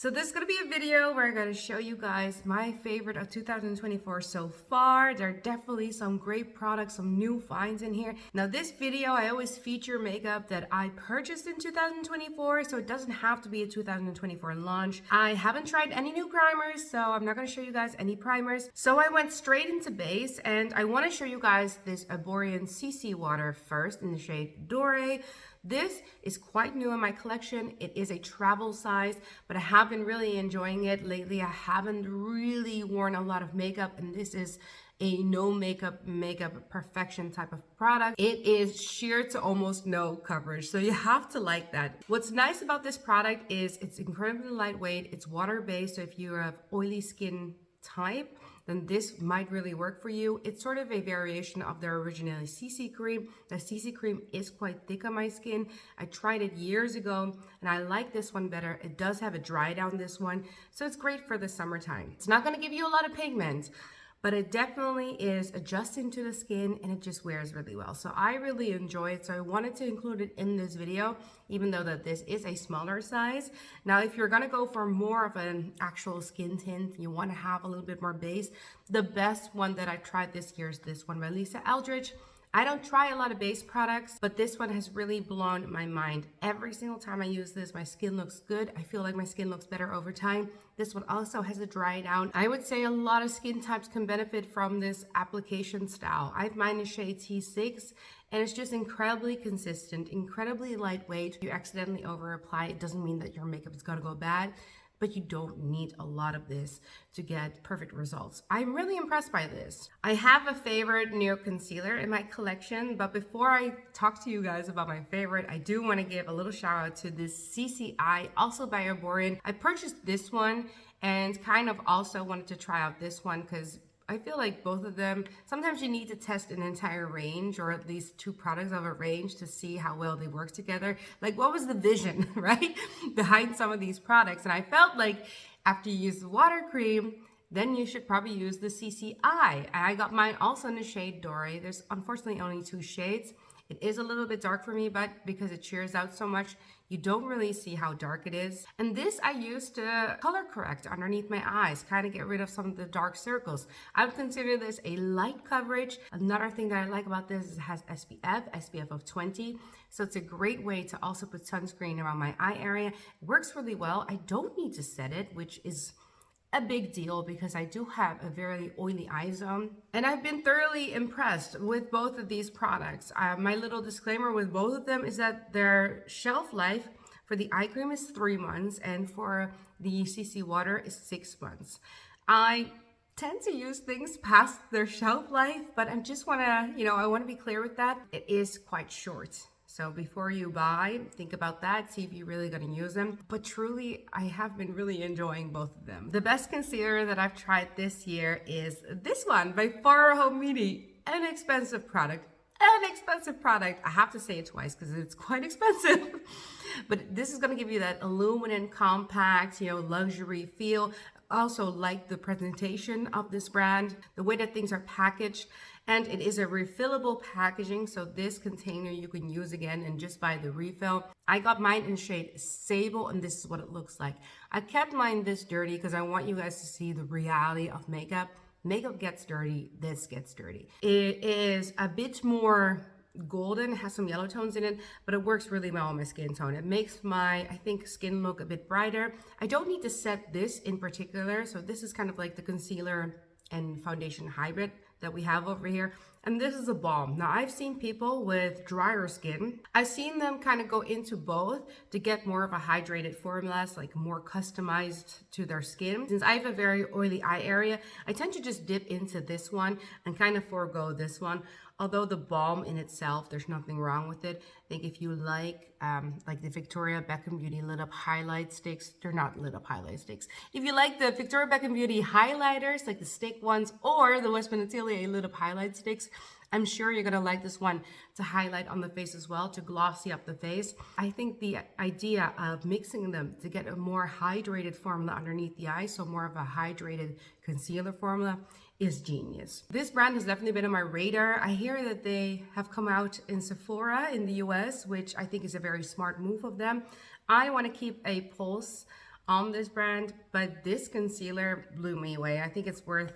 So this is going to be a video where I'm going to show you guys my favorite of 2024 so far. There are definitely some great products, some new finds in here. Now this video, I always feature makeup that I purchased in 2024, so it doesn't have to be a 2024 launch. I haven't tried any new primers, so I'm not going to show you guys any primers. So I went straight into base, and I want to show you guys this Arborian CC water first in the shade Doré. This is quite new in my collection. It is a travel size, but I have been really enjoying it lately. I haven't really worn a lot of makeup, and this is a no makeup perfection type of product. It is sheer to almost no coverage, so you have to like that. What's nice about this product is it's incredibly lightweight. It's water-based, so if you have oily skin type, then this might really work for you. It's sort of a variation of their original CC cream. The CC cream is quite thick on my skin. I tried it years ago and I like this one better. It does have a dry down, this one, so it's great for the summertime. It's not going to give you a lot of pigment, but it definitely is adjusting to the skin and it just wears really well. So I really enjoy it. So I wanted to include it in this video, even though that this is a smaller size. Now, if you're gonna go for more of an actual skin tint, you wanna have a little bit more base, the best one that I tried this year is this one by Lisa Eldridge. I don't try a lot of base products, but this one has really blown my mind. Every single time I use this, my skin looks good. I feel like my skin looks better over time. This one also has a dry down. I would say a lot of skin types can benefit from this application style. I have mine in shade T6, and it's just incredibly consistent, incredibly lightweight. If you accidentally over apply, it doesn't mean that your makeup is gonna go bad, but you don't need a lot of this to get perfect results. I'm really impressed by this. I have a favorite Neo concealer in my collection, but before I talk to you guys about my favorite, I do want to give a little shout out to this CCI, also by Arborian. I purchased this one and kind of also wanted to try out this one because I feel like both of them, sometimes you need to test an entire range or at least two products of a range to see how well they work together. Like, what was the vision, right, behind some of these products? And I felt like after you use the water cream, then you should probably use the CCI. I got mine also in the shade Doré. There's unfortunately only two shades. It is a little bit dark for me, but because it shears out so much, you don't really see how dark it is. And this I use to color correct underneath my eyes, kind of get rid of some of the dark circles. I would consider this a light coverage. Another thing that I like about this is it has SPF of 20. So it's a great way to also put sunscreen around my eye area. It works really well. I don't need to set it, which is a big deal because I do have a very oily eye zone, and I've been thoroughly impressed with both of these products. My little disclaimer with both of them is that their shelf life for the eye cream is 3 months and for the CC water is 6 months. I tend to use things past their shelf life, but I just want to, I want to be clear with that. It is quite short. So before you buy, think about that, see if you're really going to use them. But truly, I have been really enjoying both of them. The best concealer that I've tried this year is this one by REPHR Home Mini. An expensive product. I have to say it twice because it's quite expensive. But this is going to give you that illuminant, compact, luxury feel. Also like the presentation of this brand, the way that things are packaged, and it is a refillable packaging, so this container you can use again and just buy the refill. I got mine in shade Sable, and this is what it looks like. I kept mine this dirty because I want you guys to see the reality of makeup. Makeup gets dirty, this gets dirty. It is a bit more golden, has some yellow tones in it, but it works really well on my skin tone. It makes my, I think, skin look a bit brighter. I don't need to set this in particular, so this is kind of like the concealer and foundation hybrid that we have over here, and this is a balm. Now, I've seen people with drier skin. I've seen them kind of go into both to get more of a hydrated formula, like more customized to their skin. Since I have a very oily eye area, I tend to just dip into this one and kind of forego this one. Although the balm in itself, there's nothing wrong with it. I think if you like the Victoria Beckham Beauty lit up highlight sticks, they're not lit up highlight sticks. If you like the Victoria Beckham Beauty highlighters, like the stick ones, or the Westman Atelier lit up highlight sticks, I'm sure you're gonna like this one to highlight on the face as well, to glossy up the face. I think the idea of mixing them to get a more hydrated formula underneath the eye, so more of a hydrated concealer formula, is genius. This brand has definitely been on my radar. I hear that they have come out in Sephora in the US, which I think is a very smart move of them. I want to keep a pulse on this brand, but this concealer blew me away. I think it's worth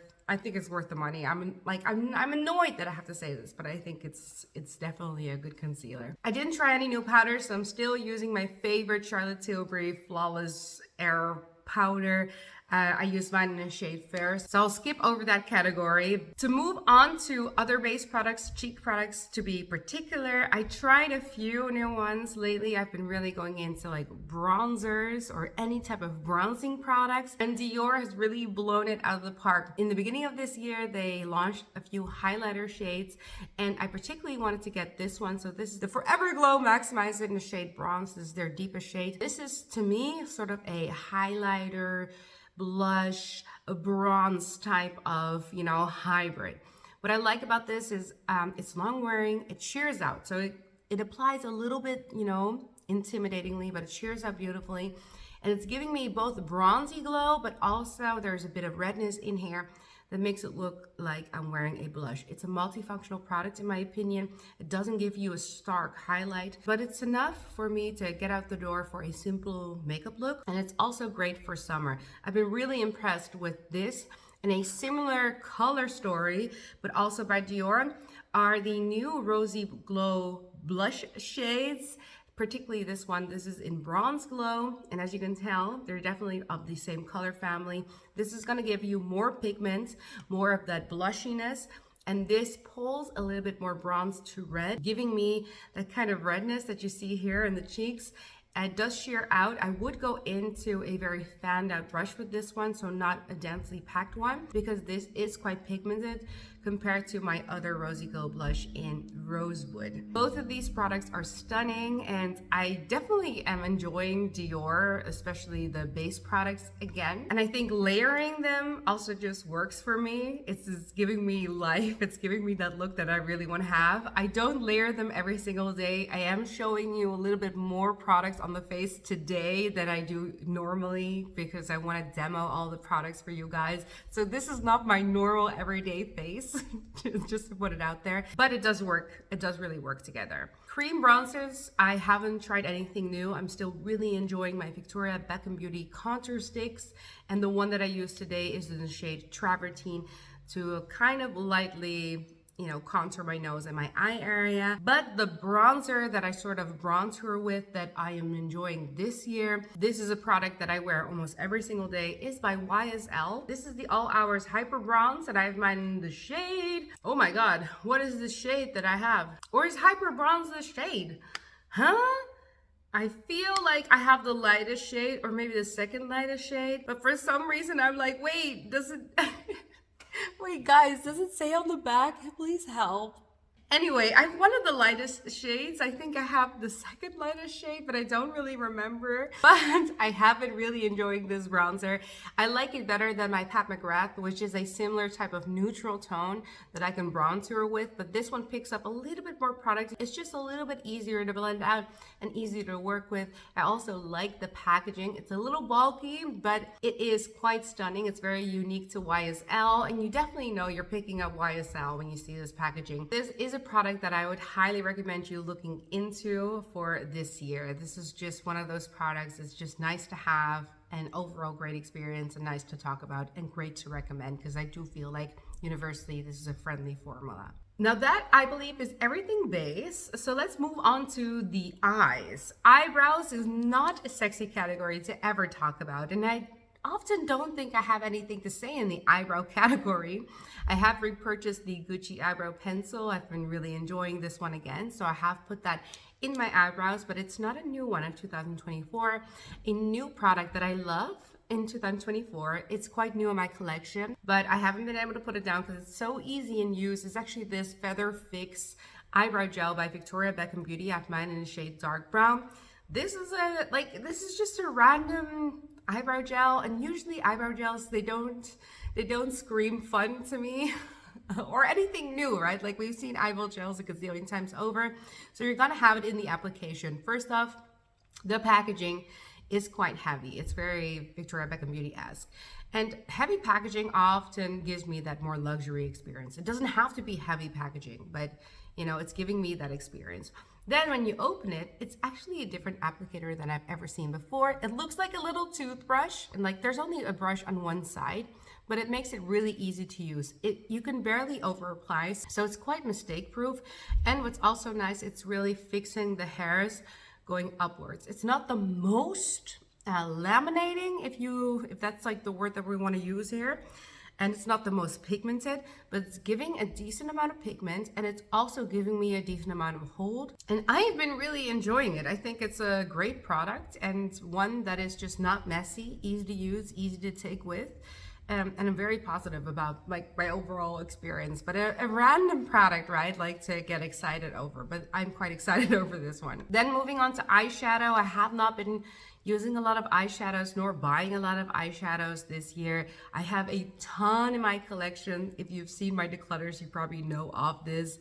the money. I'm annoyed that I have to say this, but I think it's definitely a good concealer. I didn't try any new powders, so I'm still using my favorite Charlotte Tilbury Flawless Air powder. I use mine in the shade Fair, so I'll skip over that category. To move on to other base products, cheek products to be particular, I tried a few new ones lately. I've been really going into like bronzers or any type of bronzing products, and Dior has really blown it out of the park. In the beginning of this year, they launched a few highlighter shades, and I particularly wanted to get this one. So this is the Forever Glow Maximizer in the shade Bronze. This is their deepest shade. This is, to me, sort of a highlighter, blush, a bronze type of, hybrid. What I like about this is it's long wearing, it shears out. So it applies a little bit, intimidatingly, but it shears out beautifully. And it's giving me both a bronzy glow, but also there's a bit of redness in here that makes it look like I'm wearing a blush. It's a multifunctional product in my opinion. It doesn't give you a stark highlight, but it's enough for me to get out the door for a simple makeup look. And it's also great for summer. I've been really impressed with this. And a similar color story, but also by Dior, are the new Rosy Glow blush shades. Particularly this one. This is in Bronze Glow, and as you can tell, they're definitely of the same color family. This is going to give you more pigment, more of that blushiness, and this pulls a little bit more bronze to red, giving me that kind of redness that you see here in the cheeks. And it does sheer out. I would go into a very fanned out brush with this one, so not a densely packed one, because this is quite pigmented compared to my other Rosy Glow blush in Rosewood. Both of these products are stunning, and I definitely am enjoying Dior, especially the base products again. And I think layering them also just works for me. It's just giving me life. It's giving me that look that I really want to have. I don't layer them every single day. I am showing you a little bit more products on the face today than I do normally because I want to demo all the products for you guys. So this is not my normal everyday face. Just to put it out there, but it does work. It does really work together. Cream bronzers, I haven't tried anything new. I'm still really enjoying my Victoria Beckham Beauty contour sticks, and the one that I use today is in the shade Travertine to kind of lightly contour my nose and my eye area. But the bronzer that I sort of bronzer with that I am enjoying this year, this is a product that I wear almost every single day, is by YSL. This is the All Hours Hyper Bronze, and I have mine in the shade. Oh my God, what is this shade that I have? Or is Hyper Bronze the shade? Huh? I feel like I have the lightest shade, or maybe the second lightest shade, but for some reason I'm like, wait, does it... Wait, guys, does it say on the back? Please help. Anyway, I have one of the lightest shades. I think I have the second lightest shade, but I don't really remember. But I have been really enjoying this bronzer. I like it better than my Pat McGrath, which is a similar type of neutral tone that I can bronzer with. But this one picks up a little bit more product. It's just a little bit easier to blend out and easier to work with. I also like the packaging. It's a little bulky, but it is quite stunning. It's very unique to YSL, and you definitely know you're picking up YSL when you see this packaging. This is a product that I would highly recommend you looking into for this year. This is just one of those products. It's just nice to have, an overall great experience, and nice to talk about, and great to recommend, because I do feel like universally this is a friendly formula. Now that, I believe, is everything base. So let's move on to the eyes. Eyebrows is not a sexy category to ever talk about, and I often don't think I have anything to say in the eyebrow category. I have repurchased the Gucci eyebrow pencil. I've been really enjoying this one again, so I have put that in my eyebrows, but it's not a new one in 2024. A new product that I love in 2024. It's quite new in my collection, but I haven't been able to put it down because it's so easy in use. It's actually this Feather Fix eyebrow gel by Victoria Beckham Beauty. I have mine in the shade dark brown. This is just a random eyebrow gel, and usually eyebrow gels, they don't scream fun to me or anything new, right? Like, we've seen eyebrow gels a gazillion times over, so you're gonna have it in the application. First off, the packaging is quite heavy. It's very Victoria Beckham Beauty-esque, and heavy packaging often gives me that more luxury experience. It doesn't have to be heavy packaging, but it's giving me that experience. Then when you open it, it's actually a different applicator than I've ever seen before. It looks like a little toothbrush, and like there's only a brush on one side, but it makes it really easy to use. You can barely over apply, so it's quite mistake proof. And what's also nice, it's really fixing the hairs going upwards. It's not the most laminating, if that's like the word that we want to use here. And it's not the most pigmented, but it's giving a decent amount of pigment, and it's also giving me a decent amount of hold. And I have been really enjoying it. I think it's a great product, and one that is just not messy, easy to use, easy to take with. And I'm very positive about like my overall experience. But a random product, right? Like to get excited over, but I'm quite excited over this one. Then moving on to eyeshadow, I have not been using a lot of eyeshadows nor buying a lot of eyeshadows this year. I have a ton in my collection. If you've seen my declutters, you probably know of this.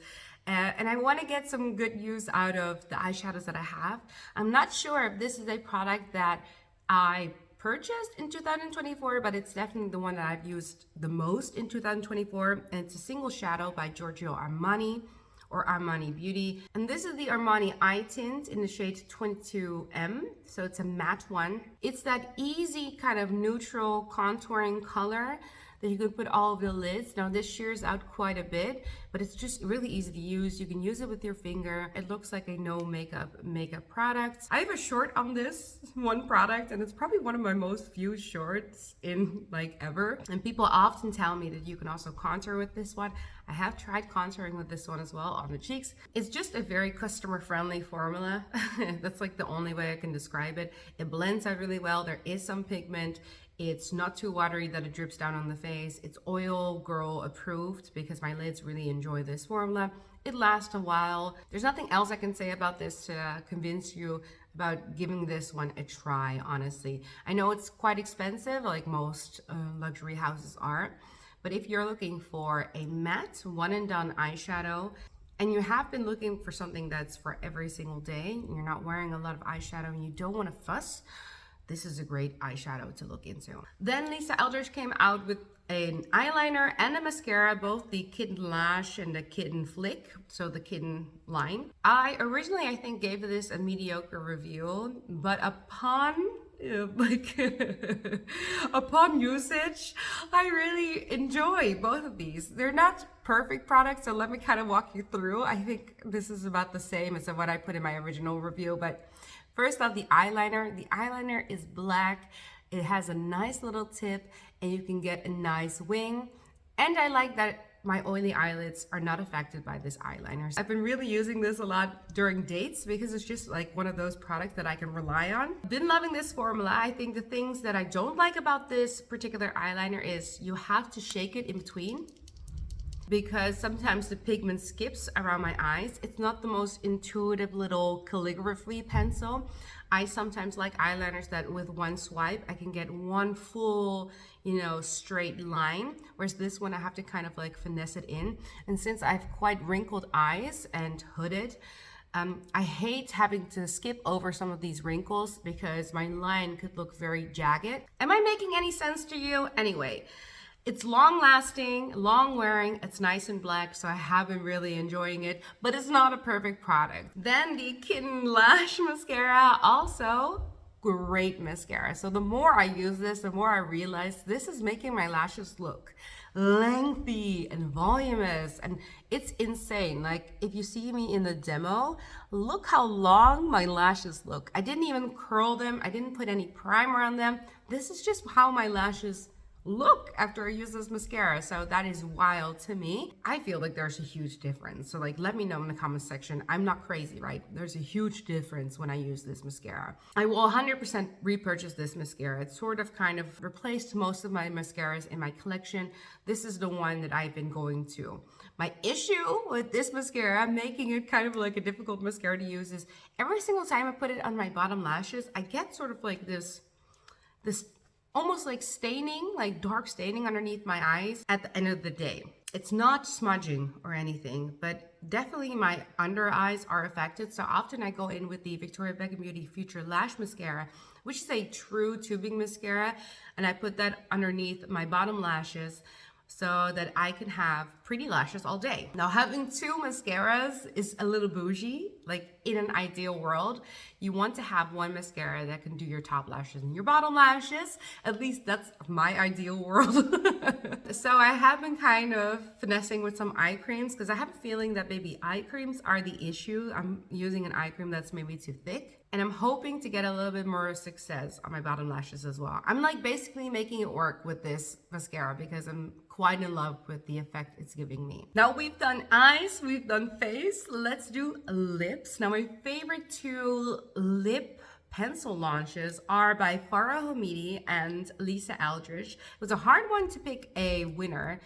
And I want to get some good use out of the eyeshadows that I have. I'm not sure if this is a product that I purchased in 2024, but it's definitely the one that I've used the most in 2024. And it's a single shadow by Giorgio Armani, or Armani Beauty. And this is the Armani Eye Tint in the shade 22M. So it's a matte one. It's that easy kind of neutral contouring color that you could put all over the lids. Now this shears out quite a bit, but it's just really easy to use. You can use it with your finger. It looks like a no makeup product. I have a short on this one product, and it's probably one of my most viewed shorts in like ever. And people often tell me that you can also contour with this one. I have tried contouring with this one as well on the cheeks. It's just a very customer friendly formula. That's like the only way I can describe it. It blends out really well. There is some pigment. It's not too watery that it drips down on the face. It's oil girl approved because my lids really enjoy this formula. It lasts a while. There's nothing else I can say about this to convince you about giving this one a try, honestly. I know it's quite expensive, like most luxury houses are, but if you're looking for a matte one and done eyeshadow, and you have been looking for something that's for every single day, and you're not wearing a lot of eyeshadow and you don't want to fuss, this is a great eyeshadow to look into. Then Lisa Eldridge came out with an eyeliner and a mascara, both the Kitten Lash and the Kitten Flick, so the Kitten line. I originally, I think, gave this a mediocre review, but upon upon usage, I really enjoy both of these. They're not perfect products, so let me kind of walk you through. I think this is about the same as what I put in my original review, but first off, the eyeliner. The eyeliner is black. It has a nice little tip, and you can get a nice wing. And I like that my oily eyelids are not affected by this eyeliner. I've been really using this a lot during dates because it's just like one of those products that I can rely on. Been loving this formula. I think the things that I don't like about this particular eyeliner is you have to shake it in between, because sometimes the pigment skips around my eyes. It's not the most intuitive little calligraphy pencil. I sometimes like eyeliners that with one swipe, I can get one full, straight line. Whereas this one, I have to kind of like finesse it in. And since I have quite wrinkled eyes and hooded, I hate having to skip over some of these wrinkles because my line could look very jagged. Am I making any sense to you? Anyway, it's long lasting, long wearing, it's nice and black, so I have been really enjoying it, but it's not a perfect product. Then the Kitten Lash Mascara, also great mascara. So the more I use this, the more I realize this is making my lashes look lengthy and voluminous, and it's insane. Like if you see me in the demo, look how long my lashes look. I didn't even curl them, I didn't put any primer on them. This is just how my lashes look after I use this mascara. So that is wild to me. I feel like there's a huge difference. So like, let me know in the comment section. I'm not crazy, right? There's a huge difference when I use this mascara. I will 100% repurchase this mascara. It's sort of kind of replaced most of my mascaras in my collection. This is the one that I've been going to. My issue with this mascara, making it kind of like a difficult mascara to use, is every single time I put it on my bottom lashes, I get sort of like this almost like staining, like dark staining underneath my eyes at the end of the day. It's not smudging or anything, but definitely my under eyes are affected. So often I go in with the Victoria Beckham Beauty Future Lash Mascara, which is a true tubing mascara, and I put that underneath my bottom lashes so that I can have pretty lashes all day. Now, having two mascaras is a little bougie. Like in an ideal world, you want to have one mascara that can do your top lashes and your bottom lashes. At least that's my ideal world. So I have been kind of finessing with some eye creams because I have a feeling that maybe eye creams are the issue. I'm using an eye cream that's maybe too thick. And I'm hoping to get a little bit more success on my bottom lashes as well. I'm like basically making it work with this mascara because I'm quite in love with the effect it's giving me. Now we've done eyes, we've done face. Let's do lips. Now my favorite two lip pencil launches are by Farah Hamidi and Lisa Eldridge. It was a hard one to pick a winner.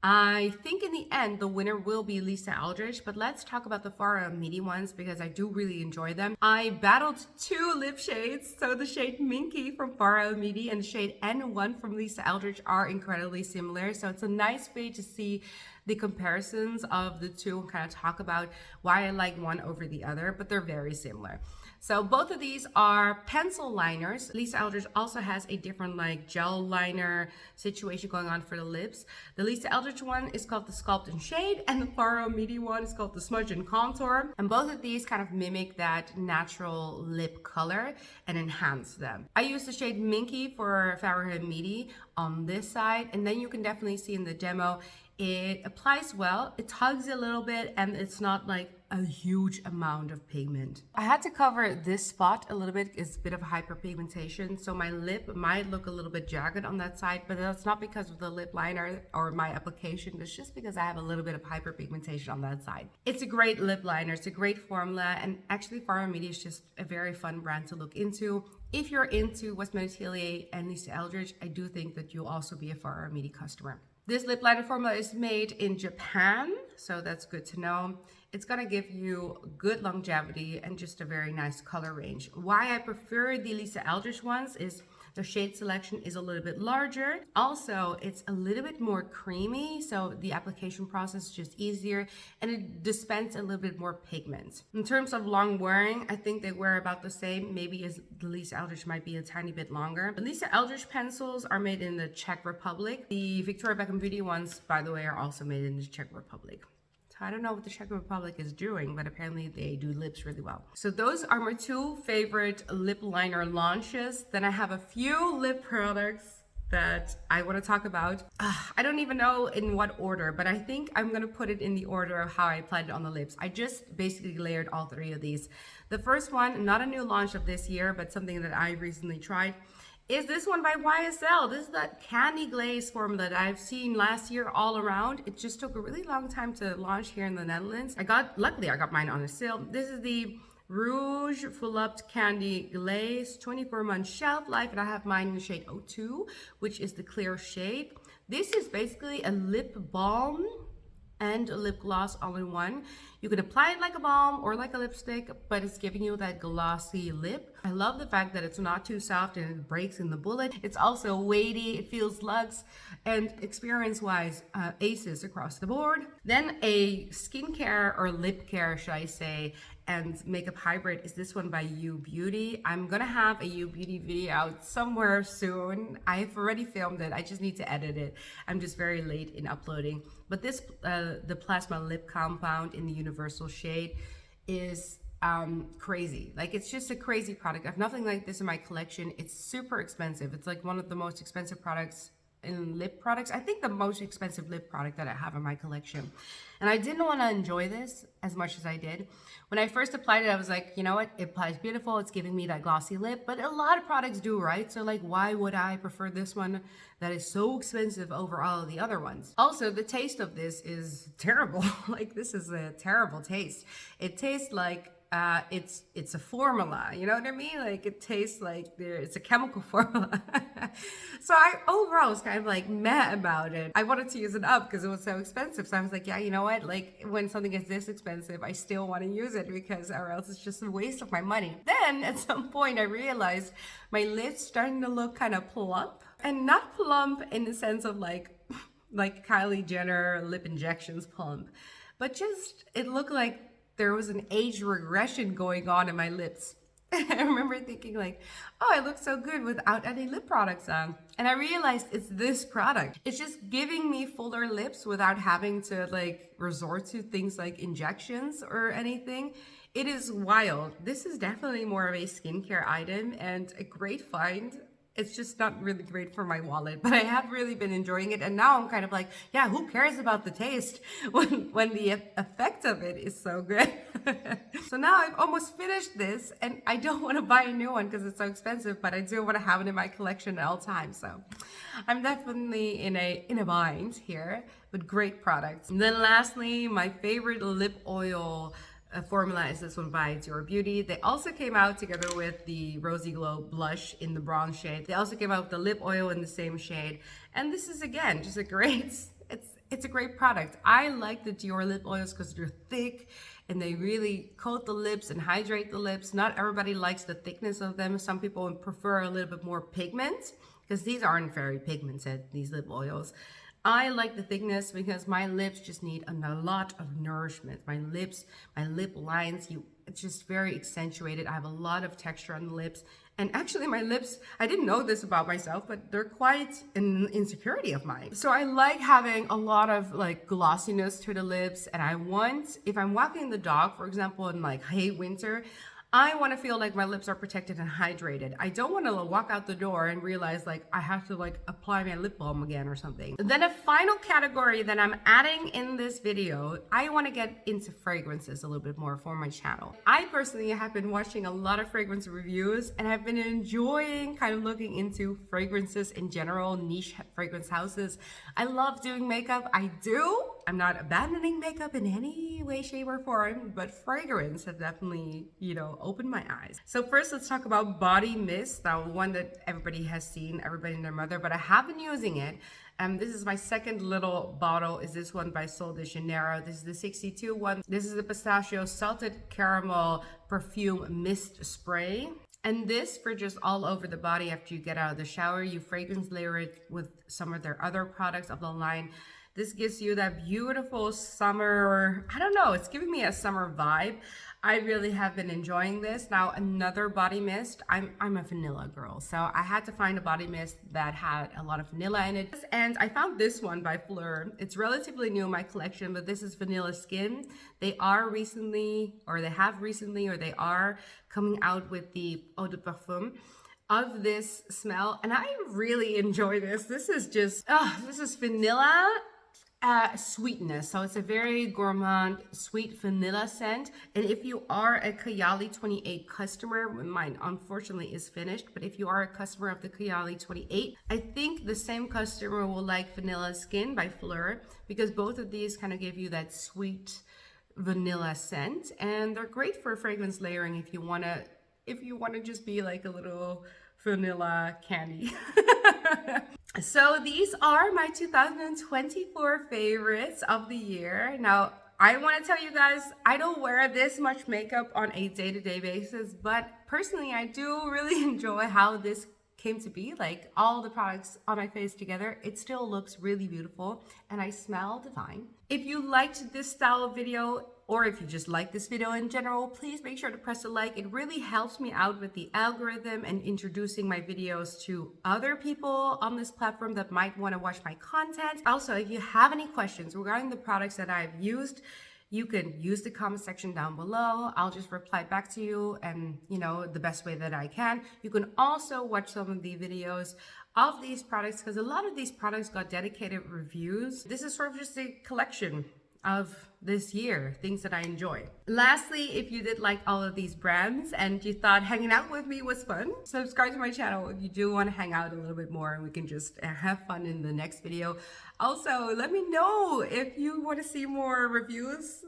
I think in the end, the winner will be Lisa Eldridge, but let's talk about the Farah Hamidi ones because I do really enjoy them. I battled two lip shades. So the shade Minky from Farah Hamidi and the shade N1 from Lisa Eldridge are incredibly similar. So it's a nice way to see the comparisons of the two and kind of talk about why I like one over the other, but they're very similar. So both of these are pencil liners. Lisa Eldridge also has a different like gel liner situation going on for the lips. The Lisa Eldridge one is called the Sculpt and Shade, and the Farah Hamidi one is called the Smudge and Contour. And both of these kind of mimic that natural lip color and enhance them. I use the shade Minky for Farah Hamidi on this side, and then you can definitely see in the demo it applies well, it tugs a little bit, and it's not like a huge amount of pigment. I had to cover this spot a little bit. It's a bit of hyperpigmentation, so my lip might look a little bit jagged on that side, but that's not because of the lip liner or my application. It's just because I have a little bit of hyperpigmentation on that side. It's a great lip liner. It's a great formula, and actually Farah Hamidi is just a very fun brand to look into. If you're into West Mediterranean and Lisa Eldridge, I do think that you'll also be a Farah Hamidi customer. This lip liner formula is made in Japan, so that's good to know. It's gonna give you good longevity and just a very nice color range. Why I prefer the Lisa Eldridge ones is the shade selection is a little bit larger. Also, it's a little bit more creamy, so the application process is just easier, and it dispenses a little bit more pigment. In terms of long wearing, I think they wear about the same. Maybe as the Lisa Eldridge might be a tiny bit longer. The Lisa Eldridge pencils are made in the Czech Republic. The Victoria Beckham Beauty ones, by the way, are also made in the Czech Republic. I don't know what the Czech Republic is doing, but apparently they do lips really well. So those are my two favorite lip liner launches. Then I have a few lip products that I want to talk about. I don't even know in what order, but I think I'm going to put it in the order of how I applied it on the lips. I just basically layered all three of these. The first one, not a new launch of this year, but something that I recently tried, is this one by YSL. This is that candy glaze formula that I've seen last year all around. It just took a really long time to launch here in the Netherlands. Luckily I got mine on a sale. This is the Rouge Volupte Candy Glaze, 24-month shelf life, and I have mine in the shade 02, which is the clear shade. This is basically a lip balm and a lip gloss all in one. You can apply it like a balm or like a lipstick, but it's giving you that glossy lip. I love the fact that it's not too soft and it breaks in the bullet. It's also weighty, it feels luxe, and experience-wise, aces across the board. Then a skincare or lip care, should I say, and makeup hybrid is this one by You Beauty. I'm gonna have a You Beauty video out somewhere soon. I've already filmed it, I just need to edit it. I'm just very late in uploading. But this, the Plasma Lip Compound in the Universal shade is crazy. Like, it's just a crazy product. I have nothing like this in my collection. It's super expensive. It's like one of the most expensive products in lip products. I think the most expensive lip product that I have in my collection. And I didn't want to enjoy this as much as I did. When I first applied it, I was like, you know what? It applies beautiful. It's giving me that glossy lip, but a lot of products do, right? So like, why would I prefer this one that is so expensive over all of the other ones? Also, the taste of this is terrible. Like, this is a terrible taste. It tastes like it's a formula, you know what I mean? Like, it tastes like it's a chemical formula. So I overall was kind of like meh about it. I wanted to use it up because it was so expensive. So I was like, yeah, you know what? Like, when something is this expensive, I still want to use it because or else it's just a waste of my money. Then at some point I realized my lips starting to look kind of plump, and not plump in the sense of like Kylie Jenner lip injections plump, but just it looked like there was an age regression going on in my lips. I remember thinking like, oh, I look so good without any lip products on. And I realized it's this product. It's just giving me fuller lips without having to like resort to things like injections or anything. It is wild. This is definitely more of a skincare item and a great find. It's just not really great for my wallet, but I have really been enjoying it. And now I'm kind of like, yeah, who cares about the taste when the effect of it is so good? So now I've almost finished this and I don't want to buy a new one because it's so expensive, but I do want to have it in my collection at all times. So I'm definitely in a bind here, but great products. And then lastly, my favorite lip oil formula is this one by Dior Beauty. They also came out together with the Rosy Glow blush in the bronze shade. They also came out with the lip oil in the same shade. And this is, again, just a great, it's a great product. I like the Dior lip oils because they're thick and they really coat the lips and hydrate the lips. Not everybody likes the thickness of them. Some people prefer a little bit more pigment because these aren't very pigmented, these lip oils. I like the thickness because my lips just need a lot of nourishment. My lip lines, it's just very accentuated. I have a lot of texture on the lips. And actually my lips, I didn't know this about myself, but they're quite an insecurity of mine. So I like having a lot of like glossiness to the lips. And I want, if I'm walking the dog, for example, in like winter, I want to feel like my lips are protected and hydrated. I don't want to walk out the door and realize like I have to like apply my lip balm again or something. Then a final category that I'm adding in this video, I want to get into fragrances a little bit more for my channel. I personally have been watching a lot of fragrance reviews and I've been enjoying kind of looking into fragrances in general, niche fragrance houses. I love doing makeup. I do. I'm not abandoning makeup in any way, shape, or form, but fragrance have definitely, opened my eyes. So first, let's talk about body mist. Now, one that everybody has seen, everybody and their mother, but I have been using it. This is my second little bottle. Is this one by Sol de Janeiro. This is the 62 one. This is the pistachio salted caramel perfume mist spray. And this for just all over the body after you get out of the shower. You fragrance layer it with some of their other products of the line. This gives you that beautiful summer, I don't know, it's giving me a summer vibe. I really have been enjoying this. Now, another body mist, I'm a vanilla girl, so I had to find a body mist that had a lot of vanilla in it. And I found this one by Fleur. It's relatively new in my collection, but this is Vanilla Skin. They are coming out with the eau de parfum of this smell, and I really enjoy this. This is just, this is vanilla sweetness. So it's a very gourmand, sweet vanilla scent. And if you are a Kayali 28 customer, mine unfortunately is finished, but if you are a customer of the Kayali 28, I think the same customer will like Vanilla Skin by Fleur because both of these kind of give you that sweet vanilla scent, and they're great for fragrance layering if you want to just be like a little vanilla candy. So these are my 2024 favorites of the year. Now, I want to tell you guys, I don't wear this much makeup on a day-to-day basis, but personally, I do really enjoy how this came to be. Like all the products on my face together, it still looks really beautiful and I smell divine. If you liked this style of video, or if you just like this video in general, please make sure to press a like. It really helps me out with the algorithm and introducing my videos to other people on this platform that might want to watch my content. Also, if you have any questions regarding the products that I've used, you can use the comment section down below. I'll just reply back to you and, the best way that I can. You can also watch some of the videos of these products because a lot of these products got dedicated reviews. This is sort of just a collection of this year, things that I enjoy. Lastly, if you did like all of these brands and you thought hanging out with me was fun, subscribe to my channel if you do want to hang out a little bit more and we can just have fun in the next video. Also, let me know if you want to see more reviews,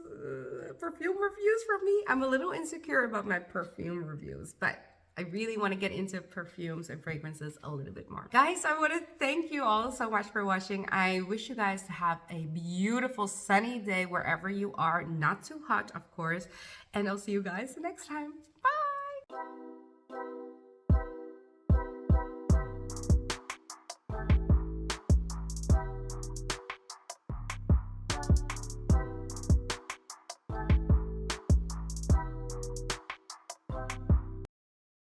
perfume reviews from me. I'm a little insecure about my perfume reviews, but I really want to get into perfumes and fragrances a little bit more. Guys, I want to thank you all so much for watching. I wish you guys to have a beautiful sunny day wherever you are. Not too hot, of course. And I'll see you guys next time. Bye!